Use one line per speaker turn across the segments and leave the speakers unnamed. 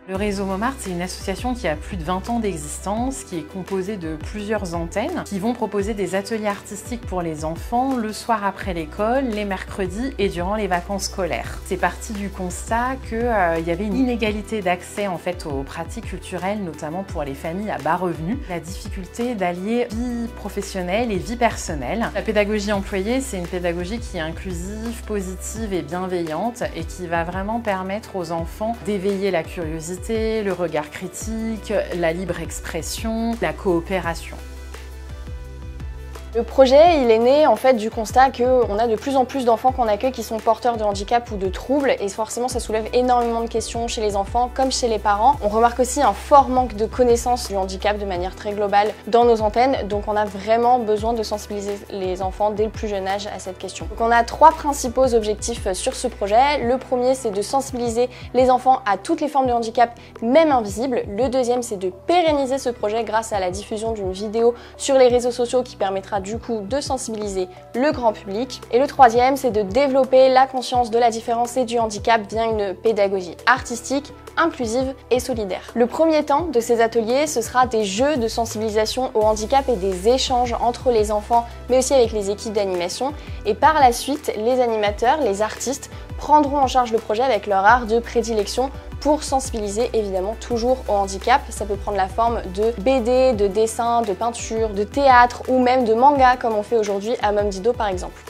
Le réseau Montmartre, c'est une association qui a plus de 20 ans d'existence, qui est composée de plusieurs antennes, qui vont proposer des ateliers artistiques pour les enfants le soir après l'école, les mercredis et durant les vacances scolaires. C'est parti du constat qu'il y avait une inégalité d'accès en fait aux pratiques culturelles, notamment pour les familles à bas revenus. La difficulté d'allier vie professionnelle et vie personnelle. La pédagogie employée, c'est une pédagogie qui est inclusive, positive et bienveillante et qui va vraiment permettre aux enfants d'éveiller la curiosité, le regard critique, la libre expression, la coopération.
Le projet, il est né en fait du constat qu'on a de plus en plus d'enfants qu'on accueille qui sont porteurs de handicap ou de troubles et forcément ça soulève énormément de questions chez les enfants comme chez les parents. On remarque aussi un fort manque de connaissance du handicap de manière très globale dans nos antennes, donc on a vraiment besoin de sensibiliser les enfants dès le plus jeune âge à cette question. Donc on a 3 principaux objectifs sur ce projet. Le premier, c'est de sensibiliser les enfants à toutes les formes de handicap, même invisibles. Le deuxième, c'est de pérenniser ce projet grâce à la diffusion d'une vidéo sur les réseaux sociaux qui permettra du coup de sensibiliser le grand public. Et le troisième, c'est de développer la conscience de la différence et du handicap via une pédagogie artistique, inclusive et solidaire. Le premier temps de ces ateliers, ce sera des jeux de sensibilisation au handicap et des échanges entre les enfants, mais aussi avec les équipes d'animation. Et par la suite, les animateurs, les artistes, prendront en charge le projet avec leur art de prédilection pour sensibiliser évidemment toujours au handicap. Ça peut prendre la forme de BD, de dessin, de peinture, de théâtre ou même de manga comme on fait aujourd'hui à Mom Dido par exemple.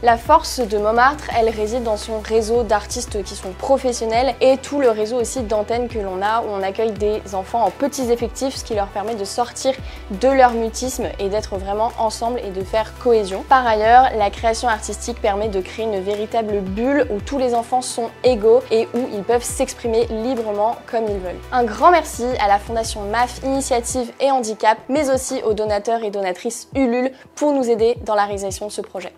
La force de Montmartre, elle réside dans son réseau d'artistes qui sont professionnels et tout le réseau aussi d'antennes que l'on a où on accueille des enfants en petits effectifs, ce qui leur permet de sortir de leur mutisme et d'être vraiment ensemble et de faire cohésion. Par ailleurs, la création artistique permet de créer une véritable bulle où tous les enfants sont égaux et où ils peuvent s'exprimer librement comme ils veulent. Un grand merci à la Fondation MAF Initiative et Handicap, mais aussi aux donateurs et donatrices Ulule pour nous aider dans la réalisation de ce projet.